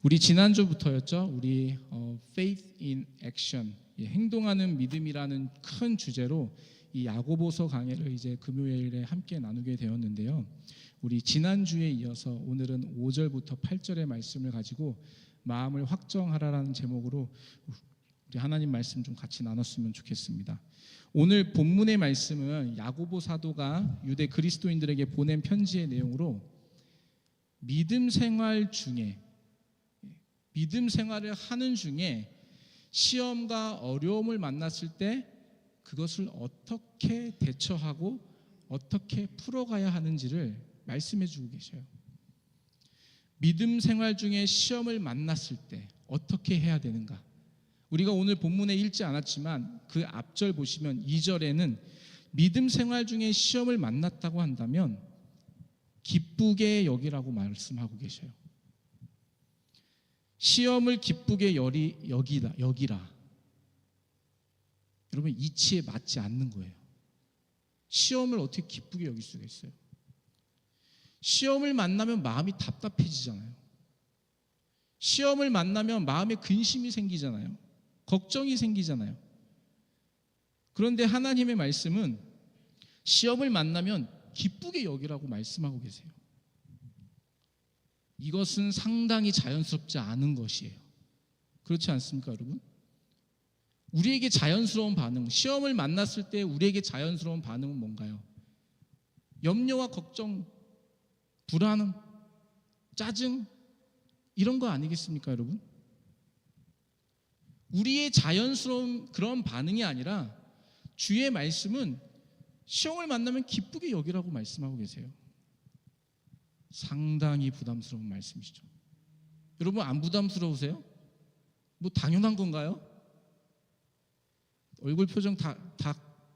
우리 지난주부터였죠. 우리 Faith in Action, 행동하는 믿음이라는 큰 주제로 이 야고보서 강해를 이제 금요일에 함께 나누게 되었는데요. 우리 지난주에 이어서 오늘은 5절부터 8절의 말씀을 가지고 마음을 확정하라라는 제목으로 우리 하나님 말씀 좀 같이 나눴으면 좋겠습니다. 오늘 본문의 말씀은 야고보 사도가 유대 그리스도인들에게 보낸 편지의 내용으로 믿음 생활을 하는 중에 시험과 어려움을 만났을 때 그것을 어떻게 대처하고 어떻게 풀어가야 하는지를 말씀해 주고 계셔요. 믿음 생활 중에 시험을 만났을 때 어떻게 해야 되는가? 우리가 오늘 본문에 읽지 않았지만 그 앞절 보시면 2절에는 믿음 생활 중에 시험을 만났다고 한다면 기쁘게 여기라고 말씀하고 계셔요. 시험을 기쁘게 여기라. 여러분, 이치에 맞지 않는 거예요. 시험을 어떻게 기쁘게 여길 수가 있어요? 시험을 만나면 마음이 답답해지잖아요. 시험을 만나면 마음에 근심이 생기잖아요. 걱정이 생기잖아요. 그런데 하나님의 말씀은 시험을 만나면 기쁘게 여기라고 말씀하고 계세요. 이것은 상당히 자연스럽지 않은 것이에요. 그렇지 않습니까, 여러분? 우리에게 자연스러운 반응, 시험을 만났을 때 우리에게 자연스러운 반응은 뭔가요? 염려와 걱정, 불안, 짜증, 이런 거 아니겠습니까, 여러분? 우리의 자연스러운 그런 반응이 아니라 주의 말씀은 시험을 만나면 기쁘게 여기라고 말씀하고 계세요. 상당히 부담스러운 말씀이시죠. 여러분, 안 부담스러우세요? 뭐 당연한 건가요? 얼굴 표정 다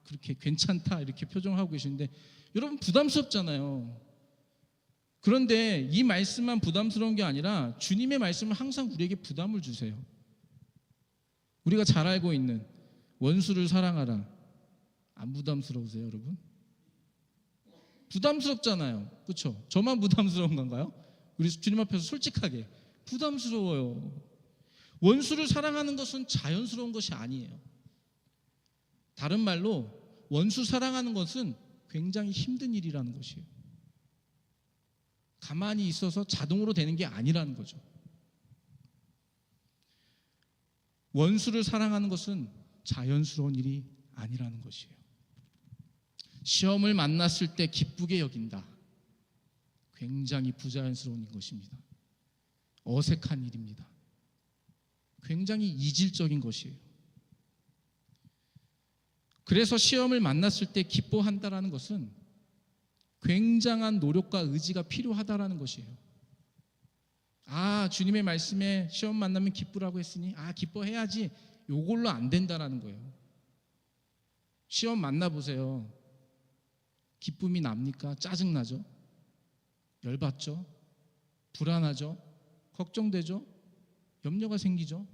그렇게 괜찮다 이렇게 표정하고 계시는데 여러분, 부담스럽잖아요. 그런데 이 말씀만 부담스러운 게 아니라 주님의 말씀은 항상 우리에게 부담을 주세요. 우리가 잘 알고 있는 원수를 사랑하라, 안 부담스러우세요, 여러분? 부담스럽잖아요. 그렇죠? 저만 부담스러운 건가요? 우리 주님 앞에서 솔직하게 부담스러워요. 원수를 사랑하는 것은 자연스러운 것이 아니에요. 다른 말로 원수 사랑하는 것은 굉장히 힘든 일이라는 것이에요. 가만히 있어서 자동으로 되는 게 아니라는 거죠. 원수를 사랑하는 것은 자연스러운 일이 아니라는 것이에요. 시험을 만났을 때 기쁘게 여긴다. 굉장히 부자연스러운 것입니다. 어색한 일입니다. 굉장히 이질적인 것이에요. 그래서 시험을 만났을 때 기뻐한다라는 것은 굉장한 노력과 의지가 필요하다라는 것이에요. 주님의 말씀에 시험 만나면 기쁘라고 했으니 기뻐해야지, 요걸로 안 된다라는 거예요. 시험 만나보세요. 기쁨이 납니까? 짜증나죠? 열받죠? 불안하죠? 걱정되죠? 염려가 생기죠?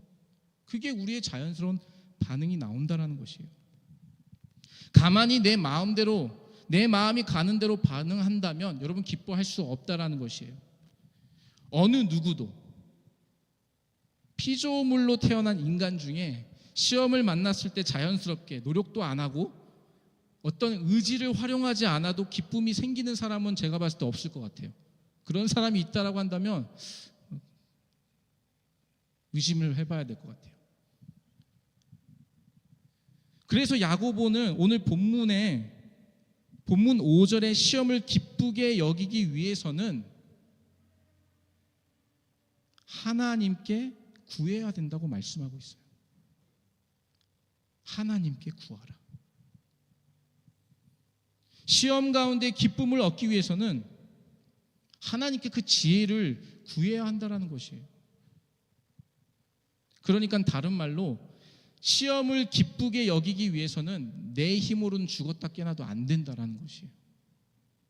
그게 우리의 자연스러운 반응이 나온다라는 것이에요. 가만히 내 마음이 가는 대로 반응한다면 여러분, 기뻐할 수 없다라는 것이에요. 어느 누구도 피조물로 태어난 인간 중에 시험을 만났을 때 자연스럽게 노력도 안 하고 어떤 의지를 활용하지 않아도 기쁨이 생기는 사람은 제가 봤을 때 없을 것 같아요. 그런 사람이 있다라고 한다면 의심을 해봐야 될 것 같아요. 그래서 야고보는 오늘 본문 5절의 시험을 기쁘게 여기기 위해서는 하나님께 구해야 된다고 말씀하고 있어요. 하나님께 구하라. 시험 가운데 기쁨을 얻기 위해서는 하나님께 그 지혜를 구해야 한다는 것이에요. 그러니까 다른 말로 시험을 기쁘게 여기기 위해서는 내 힘으로는 죽었다 깨나도 안 된다는 것이에요.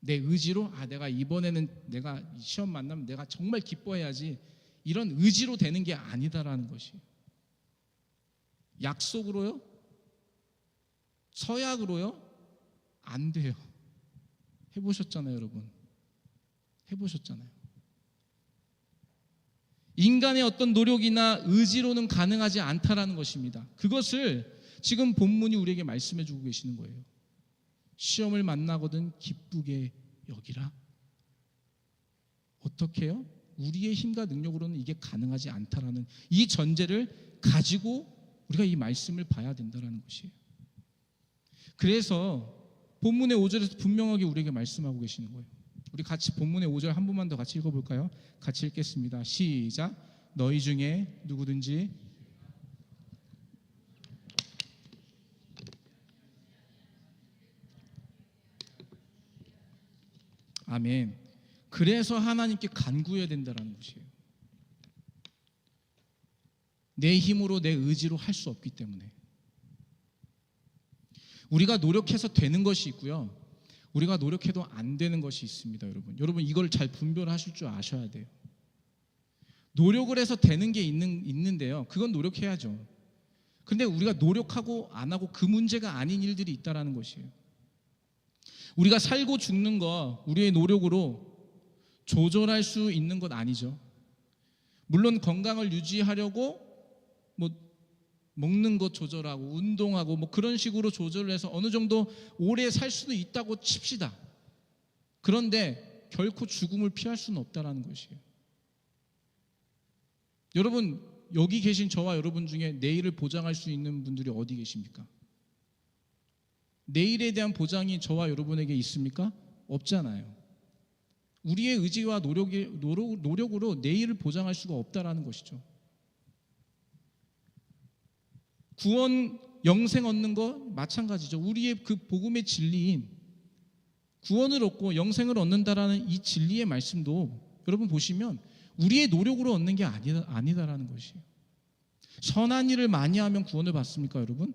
내 의지로 내가 이번에는 내가 시험 만나면 내가 정말 기뻐해야지, 이런 의지로 되는 게 아니다라는 것이에요. 약속으로요? 서약으로요? 안 돼요. 해보셨잖아요, 여러분. 해보셨잖아요. 인간의 어떤 노력이나 의지로는 가능하지 않다라는 것입니다. 그것을 지금 본문이 우리에게 말씀해 주고 계시는 거예요. 시험을 만나거든 기쁘게 여기라. 어떻게 해요? 우리의 힘과 능력으로는 이게 가능하지 않다라는 이 전제를 가지고 우리가 이 말씀을 봐야 된다는 것이에요. 그래서 본문의 5절에서 분명하게 우리에게 말씀하고 계시는 거예요. 우리 같이 본문의 5절 한 번만 더 같이 읽어볼까요? 같이 읽겠습니다. 시작. 너희 중에 누구든지 아멘. 그래서 하나님께 간구해야 된다는 것이에요. 내 힘으로 내 의지로 할 수 없기 때문에 우리가 노력해서 되는 것이 있고요, 우리가 노력해도 안 되는 것이 있습니다. 여러분 이걸 잘 분별하실 줄 아셔야 돼요. 노력을 해서 되는 게 있는데요, 그건 노력해야죠. 근데 우리가 노력하고 안 하고 그 문제가 아닌 일들이 있다는 것이에요. 우리가 살고 죽는 거 우리의 노력으로 조절할 수 있는 것 아니죠. 물론 건강을 유지하려고 먹는 것 조절하고 운동하고 그런 식으로 조절을 해서 어느 정도 오래 살 수도 있다고 칩시다. 그런데 결코 죽음을 피할 수는 없다는 것이에요. 여러분, 여기 계신 저와 여러분 중에 내일을 보장할 수 있는 분들이 어디 계십니까? 내일에 대한 보장이 저와 여러분에게 있습니까? 없잖아요. 우리의 의지와 노력으로 내일을 보장할 수가 없다라는 것이죠. 구원, 영생 얻는 거 마찬가지죠. 우리의 그 복음의 진리인 구원을 얻고 영생을 얻는다라는 이 진리의 말씀도 여러분 보시면 우리의 노력으로 얻는 게 아니다라는 것이에요. 선한 일을 많이 하면 구원을 받습니까, 여러분?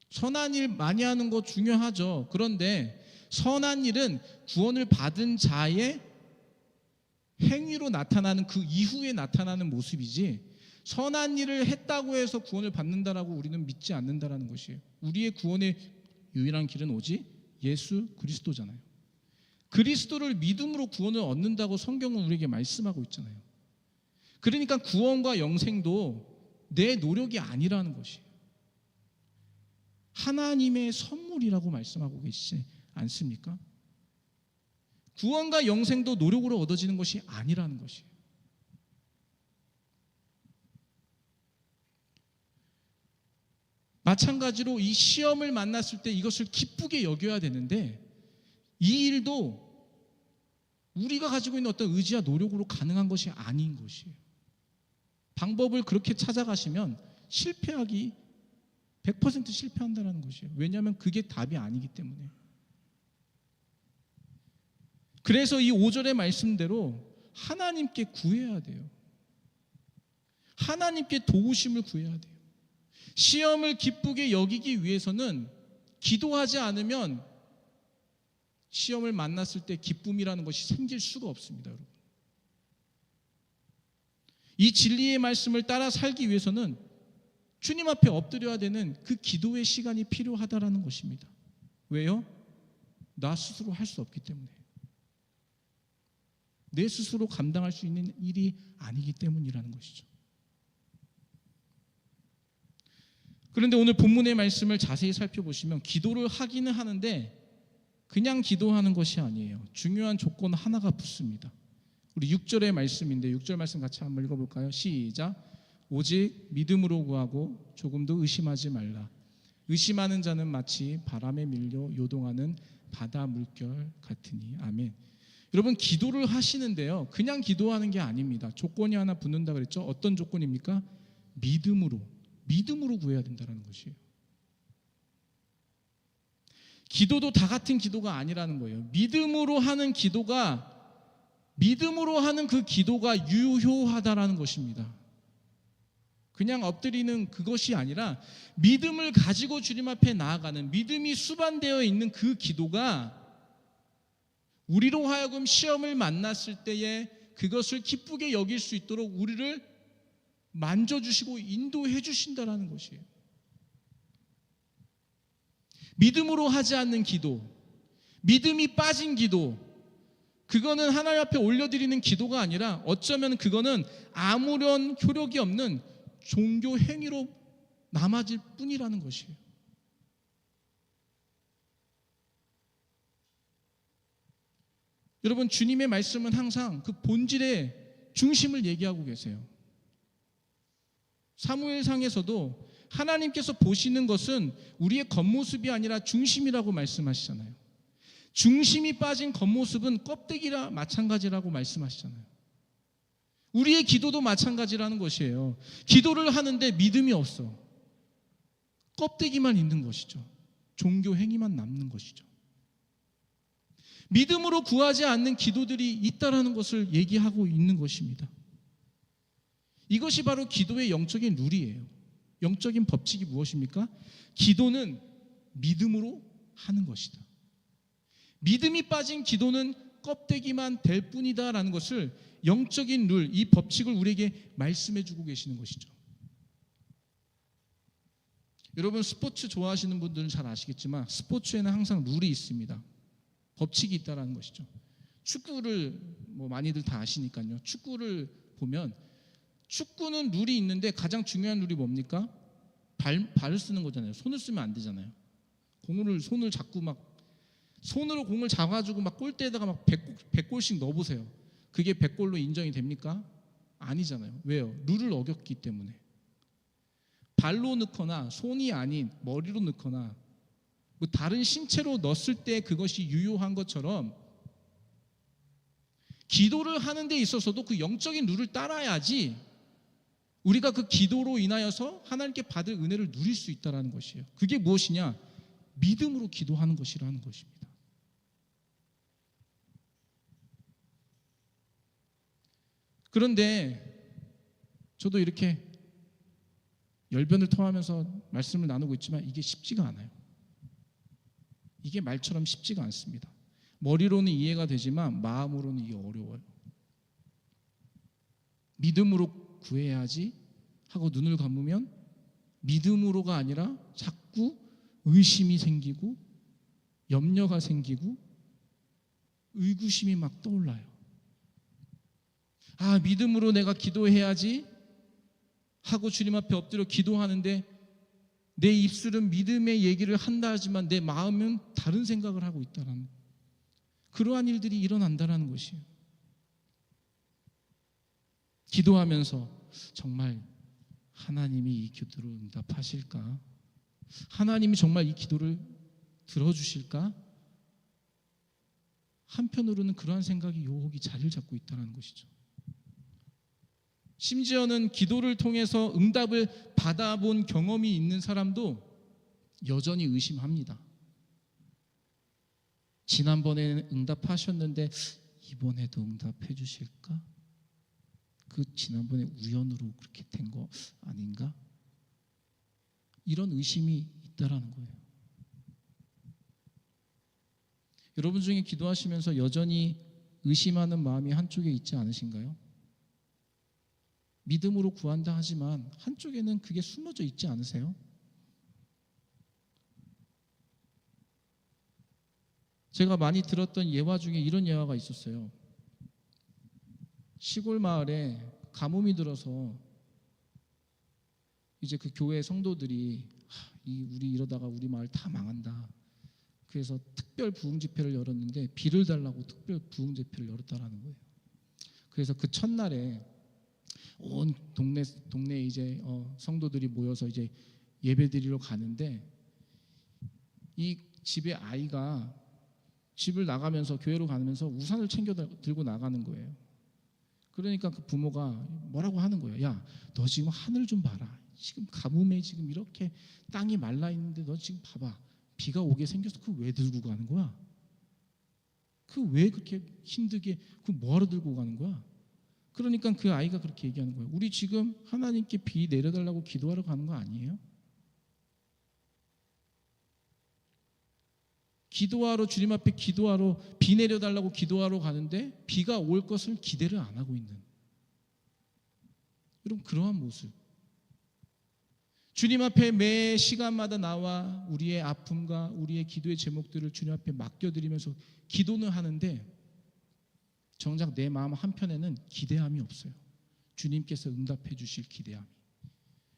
선한 일 많이 하는 거 중요하죠. 그런데 선한 일은 구원을 받은 자의 행위로 나타나는 그 이후에 나타나는 모습이지, 선한 일을 했다고 해서 구원을 받는다라고 우리는 믿지 않는다라는 것이에요. 우리의 구원의 유일한 길은 오직 예수 그리스도잖아요. 그리스도를 믿음으로 구원을 얻는다고 성경은 우리에게 말씀하고 있잖아요. 그러니까 구원과 영생도 내 노력이 아니라는 것이에요. 하나님의 선물이라고 말씀하고 계시지 않습니까? 구원과 영생도 노력으로 얻어지는 것이 아니라는 것이에요. 마찬가지로 이 시험을 만났을 때 이것을 기쁘게 여겨야 되는데, 이 일도 우리가 가지고 있는 어떤 의지와 노력으로 가능한 것이 아닌 것이에요. 방법을 그렇게 찾아가시면 100% 실패한다는 것이에요. 왜냐하면 그게 답이 아니기 때문에. 그래서 이 5절의 말씀대로 하나님께 구해야 돼요. 하나님께 도우심을 구해야 돼요. 시험을 기쁘게 여기기 위해서는 기도하지 않으면 시험을 만났을 때 기쁨이라는 것이 생길 수가 없습니다, 여러분. 이 진리의 말씀을 따라 살기 위해서는 주님 앞에 엎드려야 되는 그 기도의 시간이 필요하다라는 것입니다. 왜요? 나 스스로 할 수 없기 때문에. 내 스스로 감당할 수 있는 일이 아니기 때문이라는 것이죠. 그런데 오늘 본문의 말씀을 자세히 살펴보시면 기도를 하기는 하는데 그냥 기도하는 것이 아니에요. 중요한 조건 하나가 붙습니다. 우리 6절의 말씀인데 6절 말씀 같이 한번 읽어볼까요? 시작. 오직 믿음으로 구하고 조금도 의심하지 말라. 의심하는 자는 마치 바람에 밀려 요동하는 바다 물결 같으니. 아멘. 여러분, 기도를 하시는데요, 그냥 기도하는 게 아닙니다. 조건이 하나 붙는다 그랬죠? 어떤 조건입니까? 믿음으로 구해야 된다는 것이에요. 기도도 다 같은 기도가 아니라는 거예요. 믿음으로 하는 그 기도가 유효하다라는 것입니다. 그냥 엎드리는 그것이 아니라 믿음을 가지고 주님 앞에 나아가는, 믿음이 수반되어 있는 그 기도가 우리로 하여금 시험을 만났을 때에 그것을 기쁘게 여길 수 있도록 우리를 만져주시고 인도해 주신다는 것이에요. 믿음으로 하지 않는 기도, 믿음이 빠진 기도, 그거는 하나님 앞에 올려드리는 기도가 아니라 어쩌면 그거는 아무런 효력이 없는 종교 행위로 남아질 뿐이라는 것이에요. 여러분, 주님의 말씀은 항상 그 본질의 중심을 얘기하고 계세요. 사무엘상에서도 하나님께서 보시는 것은 우리의 겉모습이 아니라 중심이라고 말씀하시잖아요. 중심이 빠진 겉모습은 껍데기라 마찬가지라고 말씀하시잖아요. 우리의 기도도 마찬가지라는 것이에요. 기도를 하는데 믿음이 없어. 껍데기만 있는 것이죠. 종교 행위만 남는 것이죠. 믿음으로 구하지 않는 기도들이 있다라는 것을 얘기하고 있는 것입니다. 이것이 바로 기도의 영적인 룰이에요. 영적인 법칙이 무엇입니까? 기도는 믿음으로 하는 것이다. 믿음이 빠진 기도는 껍데기만 될 뿐이다라는 것을 영적인 룰, 이 법칙을 우리에게 말씀해 주고 계시는 것이죠. 여러분, 스포츠 좋아하시는 분들은 잘 아시겠지만 스포츠에는 항상 룰이 있습니다. 법칙이 있다라는 것이죠. 축구를 많이들 다 아시니까요. 축구를 보면 축구는 룰이 있는데 가장 중요한 룰이 뭡니까? 발을 쓰는 거잖아요. 손을 쓰면 안 되잖아요. 손을 잡고 손으로 공을 잡아가지고 골대에다가 100골씩 넣어보세요. 그게 100골로 인정이 됩니까? 아니잖아요. 왜요? 룰을 어겼기 때문에. 발로 넣거나 손이 아닌 머리로 넣거나 다른 신체로 넣었을 때 그것이 유효한 것처럼 기도를 하는 데 있어서도 그 영적인 룰을 따라야지 우리가 그 기도로 인하여서 하나님께 받을 은혜를 누릴 수 있다는 것이에요. 그게 무엇이냐? 믿음으로 기도하는 것이라는 것입니다. 그런데 저도 이렇게 열변을 토하면서 말씀을 나누고 있지만 이게 쉽지가 않아요. 이게 말처럼 쉽지가 않습니다. 머리로는 이해가 되지만 마음으로는 이게 어려워요. 믿음으로 구해야지 하고 눈을 감으면 믿음으로가 아니라 자꾸 의심이 생기고 염려가 생기고 의구심이 막 떠올라요. 믿음으로 내가 기도해야지 하고 주님 앞에 엎드려 기도하는데 내 입술은 믿음의 얘기를 한다 하지만 내 마음은 다른 생각을 하고 있다는 그러한 일들이 일어난다는 것이에요. 기도하면서 정말 하나님이 이 기도를 응답하실까? 하나님이 정말 이 기도를 들어주실까? 한편으로는 그러한 생각이 유혹이 자리를 잡고 있다는 것이죠. 심지어는 기도를 통해서 응답을 받아본 경험이 있는 사람도 여전히 의심합니다. 지난번에는 응답하셨는데 이번에도 응답해 주실까? 그 지난번에 우연으로 그렇게 된 거 아닌가? 이런 의심이 있다라는 거예요. 여러분 중에 기도하시면서 여전히 의심하는 마음이 한쪽에 있지 않으신가요? 믿음으로 구한다 하지만 한쪽에는 그게 숨어져 있지 않으세요? 제가 많이 들었던 예화 중에 이런 예화가 있었어요. 시골 마을에 가뭄이 들어서 이제 그 교회 성도들이 우리 이러다가 우리 마을 다 망한다. 그래서 특별 부흥 집회를 열었는데 비를 달라고 특별 부흥 집회를 열었다라는 거예요. 그래서 그 첫날에 온 동네 이제 성도들이 모여서 이제 예배드리러 가는데 이 집의 아이가 집을 나가면서 교회로 가면서 우산을 챙겨 들고 나가는 거예요. 그러니까 그 부모가 뭐라고 하는 거예요. 야, 너 지금 하늘 좀 봐라. 지금 가뭄에 지금 이렇게 땅이 말라 있는데 너 지금 봐봐. 비가 오게 생겨서 그거 왜 들고 가는 거야? 그 왜 그렇게 힘들게 그 뭐하러 들고 가는 거야? 그러니까 그 아이가 그렇게 얘기하는 거예요. 우리 지금 하나님께 비 내려달라고 기도하러 가는 거 아니에요? 기도하러 주님 앞에 기도하러 비 내려달라고 기도하러 가는데 비가 올 것을 기대를 안 하고 있는 여러분 그러한 모습. 주님 앞에 매 시간마다 나와 우리의 아픔과 우리의 기도의 제목들을 주님 앞에 맡겨드리면서 기도는 하는데 정작 내 마음 한편에는 기대함이 없어요. 주님께서 응답해 주실 기대함이.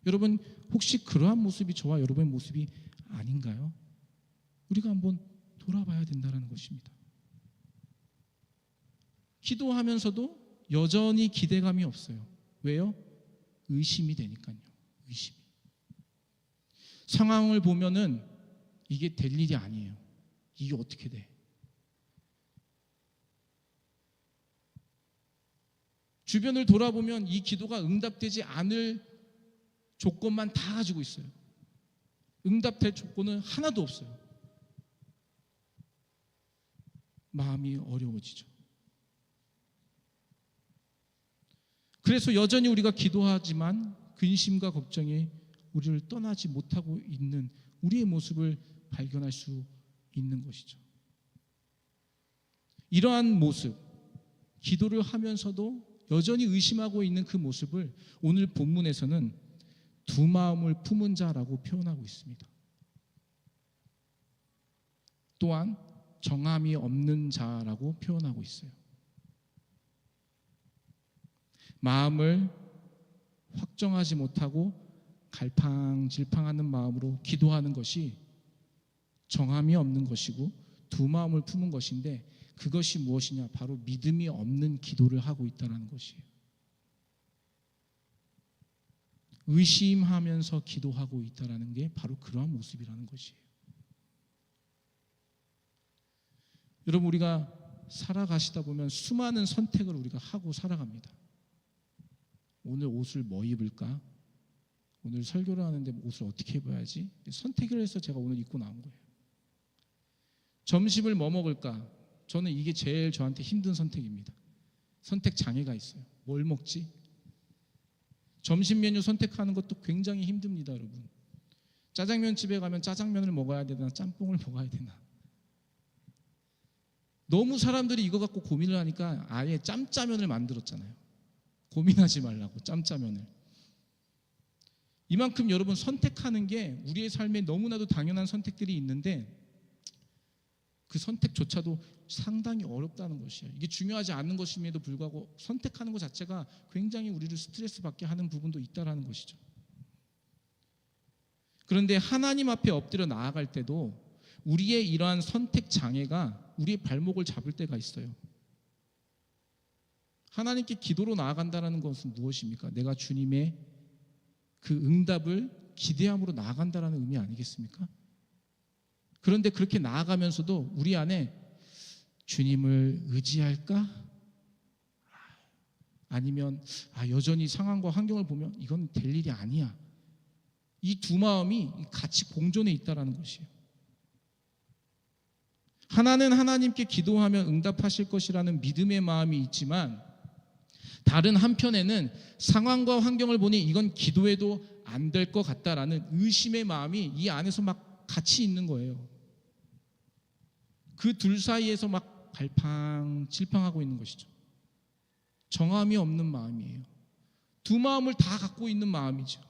여러분, 혹시 그러한 모습이 저와 여러분의 모습이 아닌가요? 우리가 한번 돌아봐야 된다는 것입니다. 기도하면서도 여전히 기대감이 없어요. 왜요? 의심이 되니까요. 의심이. 상황을 보면은 이게 될 일이 아니에요. 이게 어떻게 돼? 주변을 돌아보면 이 기도가 응답되지 않을 조건만 다 가지고 있어요. 응답될 조건은 하나도 없어요. 마음이 어려워지죠. 그래서 여전히 우리가 기도하지만 근심과 걱정이 우리를 떠나지 못하고 있는 우리의 모습을 발견할 수 있는 것이죠. 이러한 모습, 기도를 하면서도 여전히 의심하고 있는 그 모습을 오늘 본문에서는 두 마음을 품은 자라고 표현하고 있습니다. 또한 정함이 없는 자라고 표현하고 있어요. 마음을 확정하지 못하고 갈팡질팡하는 마음으로 기도하는 것이 정함이 없는 것이고 두 마음을 품은 것인데, 그것이 무엇이냐? 바로 믿음이 없는 기도를 하고 있다는 것이에요. 의심하면서 기도하고 있다는 게 바로 그러한 모습이라는 것이에요. 여러분, 우리가 살아가시다 보면 수많은 선택을 우리가 하고 살아갑니다. 오늘 옷을 뭐 입을까? 오늘 설교를 하는데 옷을 어떻게 입어야지? 선택을 해서 제가 오늘 입고 나온 거예요. 점심을 뭐 먹을까? 저는 이게 제일 저한테 힘든 선택입니다. 선택 장애가 있어요. 뭘 먹지? 점심 메뉴 선택하는 것도 굉장히 힘듭니다, 여러분. 짜장면 집에 가면 짜장면을 먹어야 되나 짬뽕을 먹어야 되나. 너무 사람들이 이거 갖고 고민을 하니까 아예 짬짜면을 만들었잖아요. 고민하지 말라고, 짬짜면을. 이만큼 여러분, 선택하는 게 우리의 삶에 너무나도 당연한 선택들이 있는데 그 선택조차도 상당히 어렵다는 것이에요. 이게 중요하지 않은 것임에도 불구하고 선택하는 것 자체가 굉장히 우리를 스트레스 받게 하는 부분도 있다는 것이죠. 그런데 하나님 앞에 엎드려 나아갈 때도 우리의 이러한 선택 장애가 우리의 발목을 잡을 때가 있어요. 하나님께 기도로 나아간다는 것은 무엇입니까? 내가 주님의 그 응답을 기대함으로 나아간다는 의미 아니겠습니까? 그런데 그렇게 나아가면서도 우리 안에 주님을 의지할까? 아니면 여전히 상황과 환경을 보면 이건 될 일이 아니야. 이 두 마음이 같이 공존해 있다는 것이에요. 하나는 하나님께 기도하면 응답하실 것이라는 믿음의 마음이 있지만, 다른 한편에는 상황과 환경을 보니 이건 기도해도 안 될 것 같다라는 의심의 마음이 이 안에서 막 같이 있는 거예요. 그 둘 사이에서 막 갈팡질팡하고 있는 것이죠. 정함이 없는 마음이에요. 두 마음을 다 갖고 있는 마음이죠.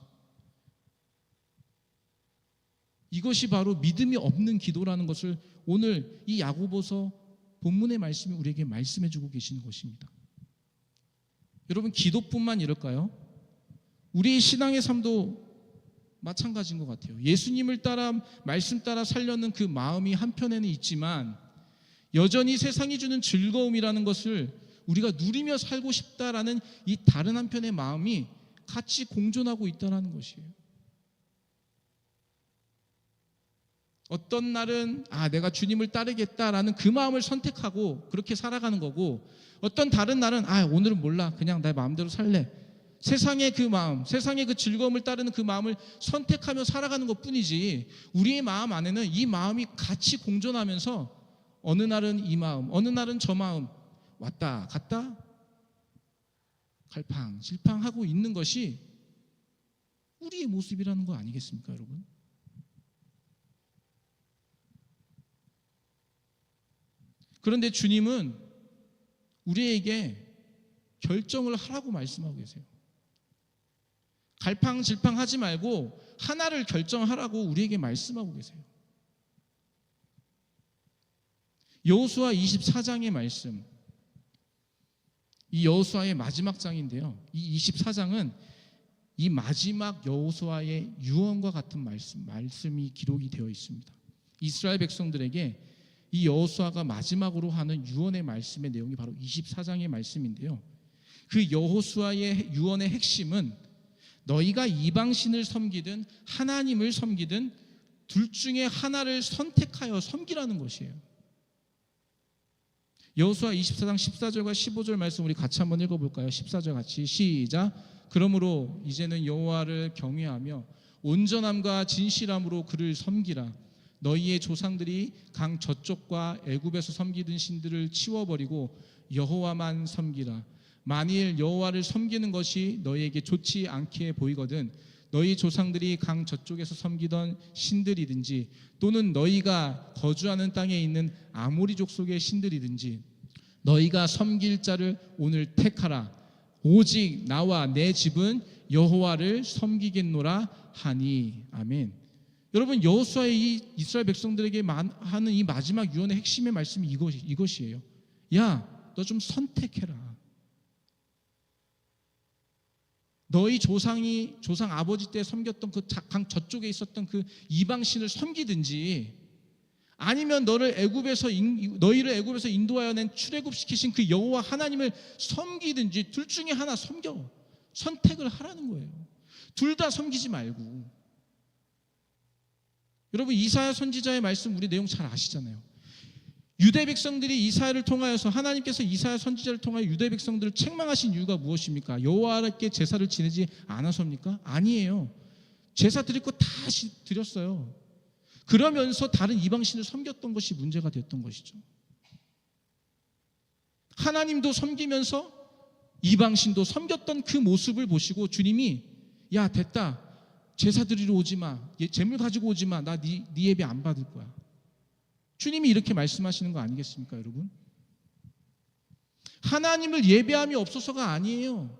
이것이 바로 믿음이 없는 기도라는 것을 오늘 이 야고보서 본문의 말씀이 우리에게 말씀해 주고 계시는 것입니다. 여러분, 기도뿐만 이럴까요? 우리의 신앙의 삶도 마찬가지인 것 같아요. 예수님을 따라, 말씀 따라 살려는 그 마음이 한편에는 있지만 여전히 세상이 주는 즐거움이라는 것을 우리가 누리며 살고 싶다라는 이 다른 한편의 마음이 같이 공존하고 있다는 것이에요. 어떤 날은 내가 주님을 따르겠다라는 그 마음을 선택하고 그렇게 살아가는 거고, 어떤 다른 날은 오늘은 몰라, 그냥 내 마음대로 살래. 세상의 그 마음, 세상의 그 즐거움을 따르는 그 마음을 선택하며 살아가는 것뿐이지, 우리의 마음 안에는 이 마음이 같이 공존하면서 어느 날은 이 마음, 어느 날은 저 마음 왔다 갔다 갈팡질팡하고 있는 것이 우리의 모습이라는 거 아니겠습니까, 여러분? 그런데 주님은 우리에게 결정을 하라고 말씀하고 계세요. 갈팡질팡하지 말고 하나를 결정하라고 우리에게 말씀하고 계세요. 여호수아 24장의 말씀, 이 여호수아의 마지막 장인데요. 이 24장은 이 마지막 여호수아의 유언과 같은 말씀이 기록이 되어 있습니다. 이스라엘 백성들에게 이 여호수아가 마지막으로 하는 유언의 말씀의 내용이 바로 24장의 말씀인데요. 그 여호수아의 유언의 핵심은 너희가 이방신을 섬기든 하나님을 섬기든 둘 중에 하나를 선택하여 섬기라는 것이에요. 여호수아 24장 14절과 15절 말씀 우리 같이 한번 읽어볼까요? 14절 같이 시작. 그러므로 이제는 여호와를 경외하며 온전함과 진실함으로 그를 섬기라. 너희의 조상들이 강 저쪽과 애굽에서 섬기던 신들을 치워버리고 여호와만 섬기라. 만일 여호와를 섬기는 것이 너희에게 좋지 않게 보이거든 너희 조상들이 강 저쪽에서 섬기던 신들이든지 또는 너희가 거주하는 땅에 있는 아모리 족속의 신들이든지 너희가 섬길 자를 오늘 택하라. 오직 나와 내 집은 여호와를 섬기겠노라 하니. 아멘. 여러분, 여호수아의 이 이스라엘 백성들에게 하는 이 마지막 유언의 핵심의 말씀이 이것이에요. 야, 너 좀 선택해라. 너희 조상 아버지 때 섬겼던 그 강 저쪽에 있었던 그 이방신을 섬기든지 아니면 너희를 애굽에서 인도하여 낸 출애굽시키신 그 여호와 하나님을 섬기든지 둘 중에 하나 섬겨. 선택을 하라는 거예요. 둘 다 섬기지 말고. 여러분, 이사야 선지자의 말씀 우리 내용 잘 아시잖아요. 유대 백성들이 이사야를 통하여서 하나님께서 이사야 선지자를 통하여 유대 백성들을 책망하신 이유가 무엇입니까? 여호와께 제사를 지내지 않아서입니까? 아니에요. 제사 드릴 거 다 드렸어요. 그러면서 다른 이방신을 섬겼던 것이 문제가 됐던 것이죠. 하나님도 섬기면서 이방신도 섬겼던 그 모습을 보시고 주님이 야, 됐다. 제사 드리러 오지 마. 재물 가지고 오지 마. 나 네 예배 안 받을 거야. 주님이 이렇게 말씀하시는 거 아니겠습니까, 여러분? 하나님을 예배함이 없어서가 아니에요.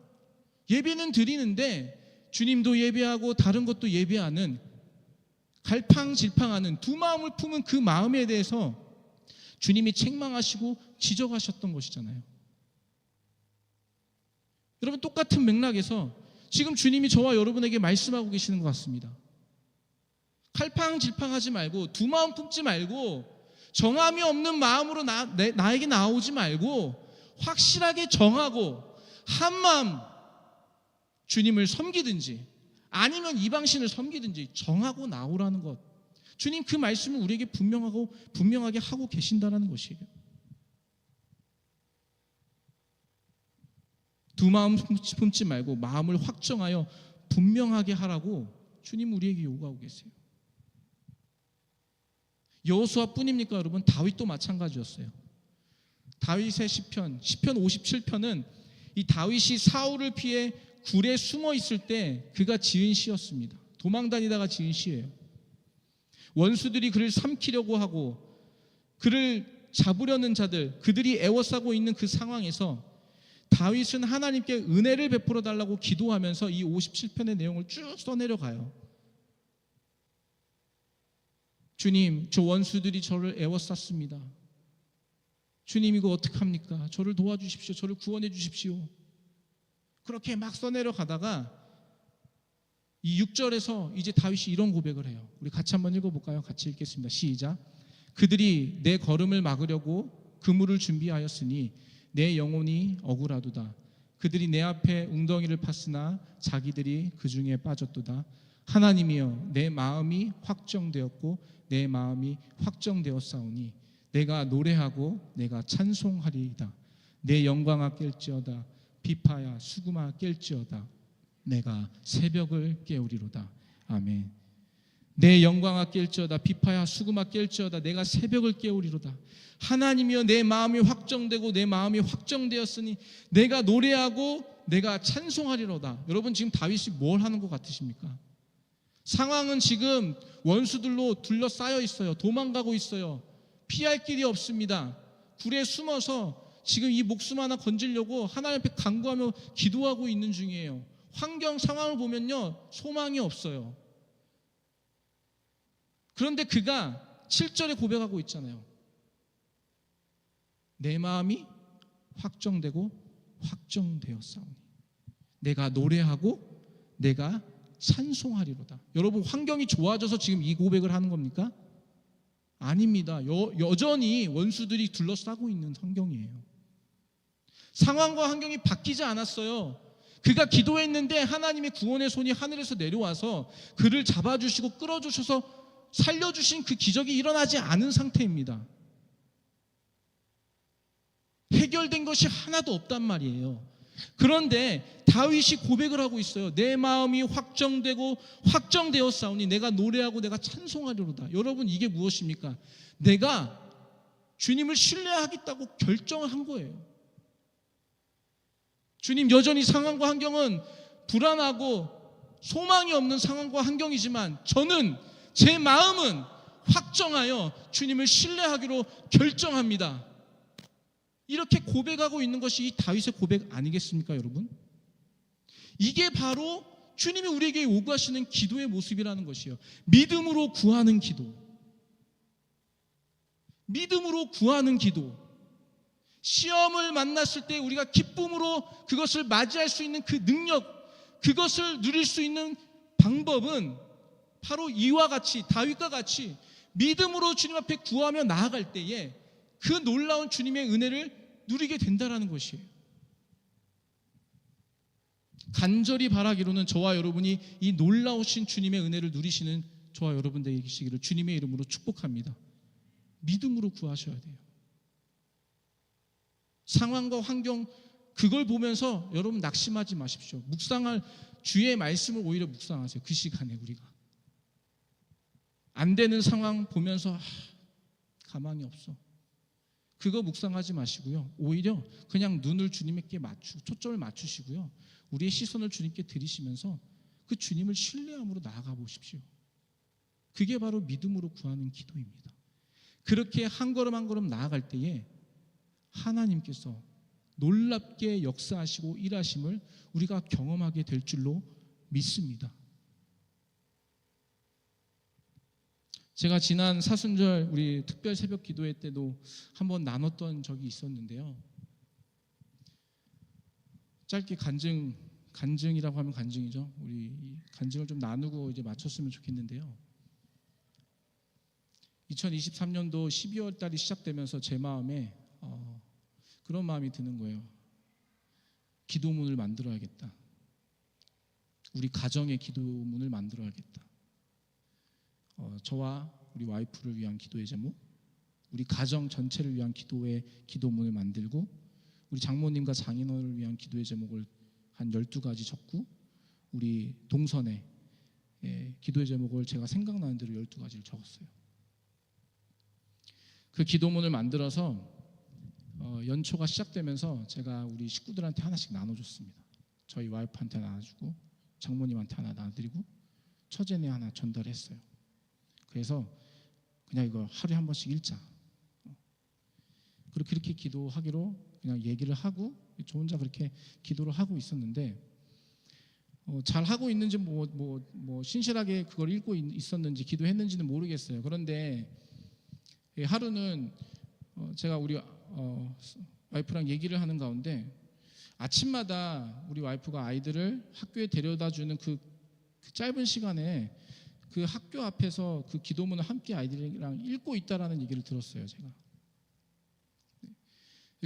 예배는 드리는데 주님도 예배하고 다른 것도 예배하는 갈팡질팡하는 두 마음을 품은 그 마음에 대해서 주님이 책망하시고 지적하셨던 것이잖아요. 여러분, 똑같은 맥락에서 지금 주님이 저와 여러분에게 말씀하고 계시는 것 같습니다. 갈팡질팡하지 말고 두 마음 품지 말고 정함이 없는 마음으로 나에게 나오지 말고 확실하게 정하고 한 마음 주님을 섬기든지 아니면 이방신을 섬기든지 정하고 나오라는 것. 주님 그 말씀을 우리에게 분명하게 하고 계신다는 것이에요. 두 마음 품지 말고 마음을 확정하여 분명하게 하라고 주님 우리에게 요구하고 계세요. 여호수아뿐입니까, 여러분? 다윗도 마찬가지였어요. 다윗의 시편 57편은 이 다윗이 사울을 피해 굴에 숨어 있을 때 그가 지은 시였습니다. 도망다니다가 지은 시예요. 원수들이 그를 삼키려고 하고 그를 잡으려는 자들, 그들이 애워싸고 있는 그 상황에서 다윗은 하나님께 은혜를 베풀어 달라고 기도하면서 이 57편의 내용을 쭉 써내려가요. 주님, 저 원수들이 저를 애워쌌습니다. 주님, 이거 어떡합니까? 저를 도와주십시오. 저를 구원해 주십시오. 그렇게 막 써내려가다가 이 6절에서 이제 다윗이 이런 고백을 해요. 우리 같이 한번 읽어볼까요? 같이 읽겠습니다. 시작. 그들이 내 걸음을 막으려고 그물을 준비하였으니 내 영혼이 억울하도다. 그들이 내 앞에 웅덩이를 팠으나 자기들이 그 중에 빠졌도다. 하나님이여, 내 마음이 확정되었고 내 마음이 확정되었사오니 내가 노래하고 내가 찬송하리이다. 내 영광아 깰지어다. 비파야 수금아 깰지어다. 내가 새벽을 깨우리로다. 아멘. 내 영광아 깰지어다. 비파야 수금아 깰지어다. 내가 새벽을 깨우리로다. 하나님이여, 내 마음이 확정되고 내 마음이 확정되었으니 내가 노래하고 내가 찬송하리로다. 여러분, 지금 다윗이 뭘 하는 것 같으십니까? 상황은 지금 원수들로 둘러싸여 있어요. 도망가고 있어요. 피할 길이 없습니다. 굴에 숨어서 지금 이 목숨 하나 건지려고 하나님 앞에 간구하며 기도하고 있는 중이에요. 환경 상황을 보면요, 소망이 없어요. 그런데 그가 7절에 고백하고 있잖아요. 내 마음이 확정되고 확정되었사오니 내가 노래하고 내가 찬송하리로다. 여러분, 환경이 좋아져서 지금 이 고백을 하는 겁니까? 아닙니다. 여전히 원수들이 둘러싸고 있는 환경이에요. 상황과 환경이 바뀌지 않았어요. 그가 기도했는데 하나님의 구원의 손이 하늘에서 내려와서 그를 잡아주시고 끌어주셔서 살려주신 그 기적이 일어나지 않은 상태입니다. 해결된 것이 하나도 없단 말이에요. 그런데 다윗이 고백을 하고 있어요. 내 마음이 확정되고 확정되었사오니 내가 노래하고 내가 찬송하리로다. 여러분, 이게 무엇입니까? 내가 주님을 신뢰하겠다고 결정한 거예요. 주님, 여전히 상황과 환경은 불안하고 소망이 없는 상황과 환경이지만 저는, 제 마음은 확정하여 주님을 신뢰하기로 결정합니다. 이렇게 고백하고 있는 것이 이 다윗의 고백 아니겠습니까, 여러분? 이게 바로 주님이 우리에게 요구하시는 기도의 모습이라는 것이에요. 믿음으로 구하는 기도. 믿음으로 구하는 기도. 시험을 만났을 때 우리가 기쁨으로 그것을 맞이할 수 있는 그 능력, 그것을 누릴 수 있는 방법은 바로 이와 같이, 다윗과 같이 믿음으로 주님 앞에 구하며 나아갈 때에 그 놀라운 주님의 은혜를 누리게 된다는 것이에요. 간절히 바라기로는 저와 여러분이 이 놀라우신 주님의 은혜를 누리시는 저와 여러분 되시기를 주님의 이름으로 축복합니다. 믿음으로 구하셔야 돼요. 상황과 환경, 그걸 보면서 여러분 낙심하지 마십시오. 묵상할 주의 말씀을 오히려 묵상하세요. 그 시간에 우리가 안 되는 상황 보면서 가망이 없어, 그거 묵상하지 마시고요. 오히려 그냥 눈을 주님께 초점을 맞추시고요. 우리의 시선을 주님께 들이시면서 그 주님을 신뢰함으로 나아가 보십시오. 그게 바로 믿음으로 구하는 기도입니다. 그렇게 한 걸음 한 걸음 나아갈 때에 하나님께서 놀랍게 역사하시고 일하심을 우리가 경험하게 될 줄로 믿습니다. 제가 지난 사순절 우리 특별 새벽 기도회 때도 한번 나눴던 적이 있었는데요. 짧게 간증이라고 하면 간증이죠. 우리 간증을 좀 나누고 이제 마쳤으면 좋겠는데요. 2023년도 12월 달이 시작되면서 제 마음에 그런 마음이 드는 거예요. 기도문을 만들어야겠다. 우리 가정의 기도문을 만들어야겠다. 저와 우리 와이프를 위한 기도의 제목, 우리 가정 전체를 위한 기도문을 만들고, 우리 장모님과 장인어른을 위한 기도의 제목을 한 12가지 적고, 우리 동선의 기도의 제목을 제가 생각나는 대로 12가지를 적었어요. 그 기도문을 만들어서 연초가 시작되면서 제가 우리 식구들한테 하나씩 나눠줬습니다. 저희 와이프한테 하나 주고, 장모님한테 하나 나눠드리고, 처제네 하나 전달했어요. 그래서 그냥 이거 하루에 한 번씩 읽자. 그렇게 기도하기로 그냥 얘기를 하고 저 혼자 그렇게 기도를 하고 있었는데, 잘 하고 있는지 신실하게 그걸 읽고 있었는지 기도했는지는 모르겠어요. 그런데 하루는 제가 우리 와이프랑 얘기를 하는 가운데 아침마다 우리 와이프가 아이들을 학교에 데려다주는 그 짧은 시간에 그 학교 앞에서 그 기도문을 함께 아이들이랑 읽고 있다라는 얘기를 들었어요. 제가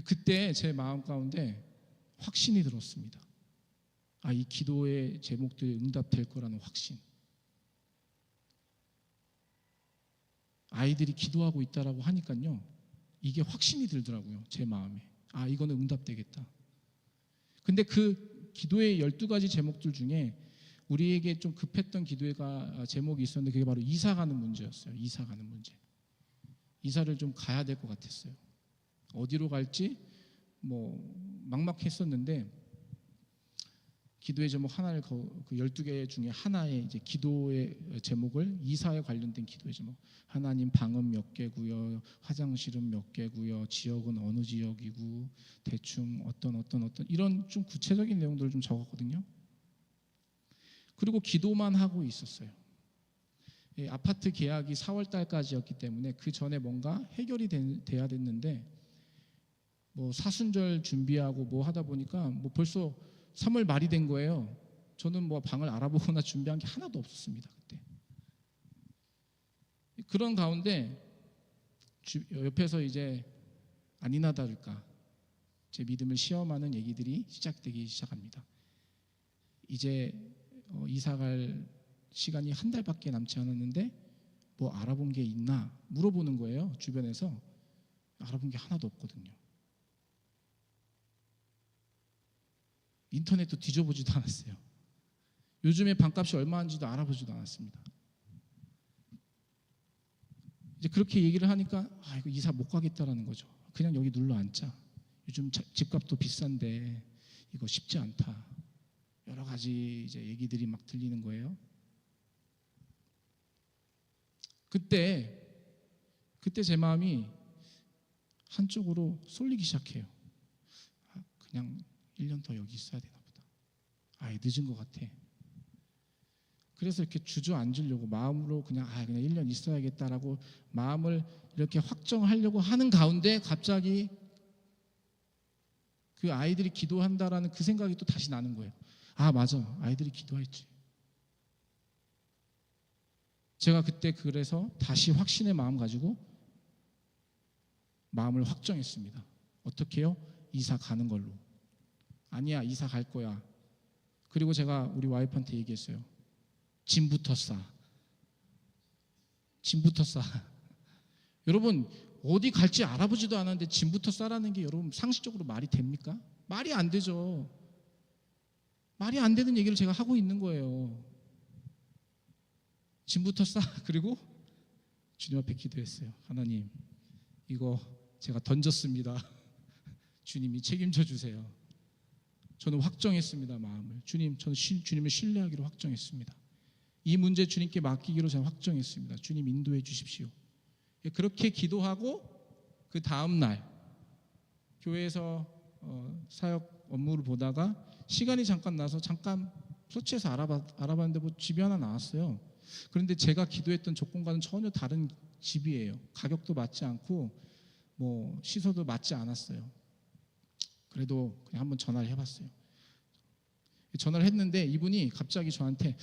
그때 제 마음 가운데 확신이 들었습니다. 이 기도의 제목들이 응답될 거라는 확신. 아이들이 기도하고 있다라고 하니까요, 이게 확신이 들더라고요. 제 마음에. 이거는 응답되겠다. 근데 그 기도의 12가지 제목들 중에 우리에게 좀 급했던 기도가 제목이 있었는데, 그게 바로 이사가는 문제였어요. 이사가는 문제. 이사를 좀 가야 될 것 같았어요. 어디로 갈지 막막했었는데, 기도의 제목 하나를 그 12개 중에 하나의 이제 기도의 제목을, 이사에 관련된 기도의 제목, 하나님 방은 몇 개고요, 화장실은 몇 개고요, 지역은 어느 지역이고, 대충 어떤 이런 좀 구체적인 내용들을 좀 적었거든요. 그리고 기도만 하고 있었어요. 아파트 계약이 4월 달까지였기 때문에 그 전에 뭔가 해결이 돼야 됐는데, 뭐 사순절 준비하고 뭐 하다 보니까 뭐 벌써 3월 말이 된 거예요. 저는 뭐 방을 알아보거나 준비한 게 하나도 없었습니다. 그때. 그런 가운데 옆에서 이제 아니나 다를까 제 믿음을 시험하는 얘기들이 시작되기 시작합니다. 이제 이사갈 시간이 한 달밖에 남지 않았는데 뭐 알아본 게 있나 물어보는 거예요. 주변에서. 알아본 게 하나도 없거든요. 인터넷도 뒤져보지도 않았어요. 요즘에 방값이 얼마 하는지도 알아보지도 않았습니다. 이제 그렇게 얘기를 하니까 이거 이사 못 가겠다라는 거죠. 그냥 여기 눌러 앉자. 요즘 집값도 비싼데 이거 쉽지 않다. 여러 가지 이제 얘기들이 막 들리는 거예요. 그때 제 마음이 한쪽으로 쏠리기 시작해요. 그냥 1년 더 여기 있어야 되나 보다. 늦은 것 같아. 그래서 이렇게 주저앉으려고 마음으로 그냥 1년 있어야겠다라고 마음을 이렇게 확정하려고 하는 가운데 갑자기 그 아이들이 기도한다라는 그 생각이 또 다시 나는 거예요. 맞아. 아이들이 기도했지. 제가 그때 그래서 다시 확신의 마음 가지고 마음을 확정했습니다. 어떻게 해요? 이사 가는 걸로. 아니야, 이사 갈 거야. 그리고 제가 우리 와이프한테 얘기했어요. 짐부터 싸. 여러분, 어디 갈지 알아보지도 않았는데 짐부터 싸라는 게 여러분 상식적으로 말이 됩니까? 말이 안 되죠. 말이 안 되는 얘기를 제가 하고 있는 거예요. 짐부터 싸. 그리고 주님 앞에 기도했어요. 하나님, 이거 제가 던졌습니다. 주님이 책임져 주세요. 저는 확정했습니다. 마음을. 주님, 저는 주님을 신뢰하기로 확정했습니다. 이 문제 주님께 맡기기로 저는 확정했습니다. 주님 인도해 주십시오. 그렇게 기도하고 그 다음 날 교회에서 사역 업무를 보다가 시간이 잠깐 나서 잠깐 서치해서 알아봤는데 뭐 집이 하나 나왔어요. 그런데 제가 기도했던 조건과는 전혀 다른 집이에요. 가격도 맞지 않고 뭐 시설도 맞지 않았어요. 그래도 그냥 한번 전화를 해봤어요. 전화를 했는데 이분이 갑자기 저한테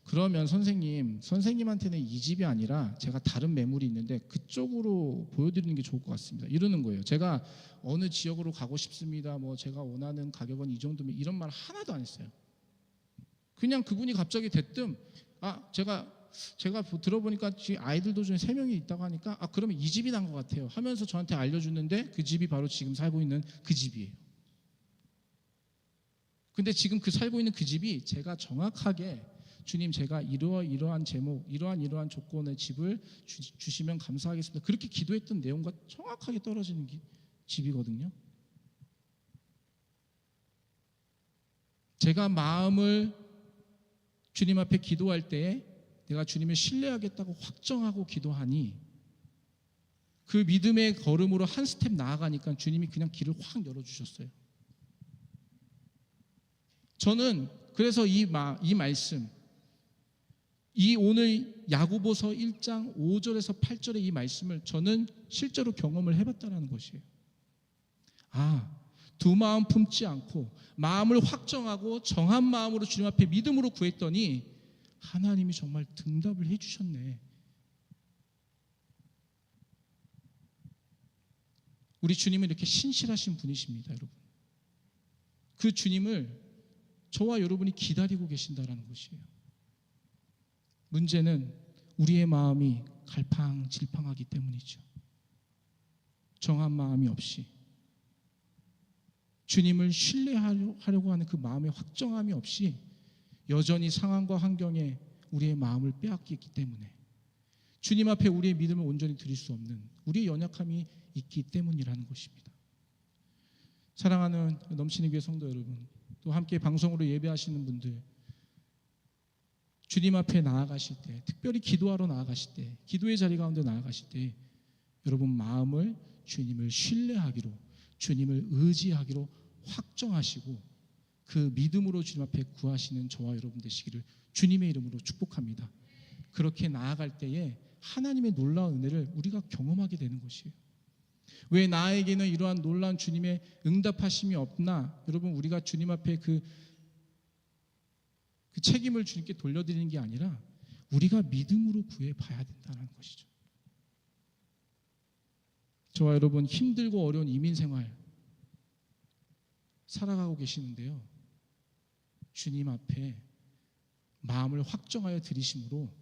그러면 선생님한테는 이 집이 아니라 제가 다른 매물이 있는데 그쪽으로 보여드리는 게 좋을 것 같습니다. 이러는 거예요. 제가 어느 지역으로 가고 싶습니다. 뭐 제가 원하는 가격은 이 정도면 이런 말 하나도 안 했어요. 그냥 그분이 갑자기 대뜸 제가 들어보니까 아이들도 중에 3명이 있다고 하니까 그러면 이 집이 난 것 같아요 하면서 저한테 알려주는데 그 집이 바로 지금 살고 있는 그 집이에요. 근데 지금 살고 있는 그 집이 제가 정확하게 주님 제가 이러한 제목 이러한 조건의 집을 주시면 감사하겠습니다. 그렇게 기도했던 내용과 정확하게 떨어지는 집이거든요. 제가 마음을 주님 앞에 기도할 때에 내가 주님을 신뢰하겠다고 확정하고 기도하니 그 믿음의 걸음으로 한 스텝 나아가니까 주님이 그냥 길을 확 열어주셨어요. 저는 그래서 이 말씀 이 오늘 야고보서 1장 5절에서 8절의 이 말씀을 저는 실제로 경험을 해봤다는 것이에요. 두 마음 품지 않고 마음을 확정하고 정한 마음으로 주님 앞에 믿음으로 구했더니 하나님이 정말 응답을 해주셨네. 우리 주님은 이렇게 신실하신 분이십니다, 여러분. 그 주님을 저와 여러분이 기다리고 계신다는 것이에요. 문제는 우리의 마음이 갈팡질팡하기 때문이죠. 정한 마음이 없이 주님을 신뢰하려고 하는 그 마음의 확정함이 없이 여전히 상황과 환경에 우리의 마음을 빼앗기기 때문에 주님 앞에 우리의 믿음을 온전히 드릴 수 없는 우리의 연약함이 있기 때문이라는 것입니다. 사랑하는 넘치는 교회 성도 여러분, 또 함께 방송으로 예배하시는 분들, 주님 앞에 나아가실 때, 특별히 기도하러 나아가실 때, 기도의 자리 가운데 나아가실 때 여러분 마음을 주님을 신뢰하기로, 주님을 의지하기로 확정하시고 그 믿음으로 주님 앞에 구하시는 저와 여러분 되시기를 주님의 이름으로 축복합니다. 그렇게 나아갈 때에 하나님의 놀라운 은혜를 우리가 경험하게 되는 것이에요. 왜 나에게는 이러한 놀라운 주님의 응답하심이 없나? 여러분, 우리가 주님 앞에 그 책임을 주님께 돌려드리는 게 아니라 우리가 믿음으로 구해봐야 된다는 것이죠. 저와 여러분, 힘들고 어려운 이민생활 살아가고 계시는데요, 주님 앞에 마음을 확정하여 드리심으로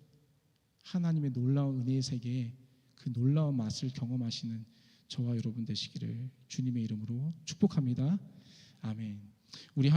하나님의 놀라운 은혜의 세계에 그 놀라운 맛을 경험하시는 저와 여러분 되시기를 주님의 이름으로 축복합니다. 아멘. 우리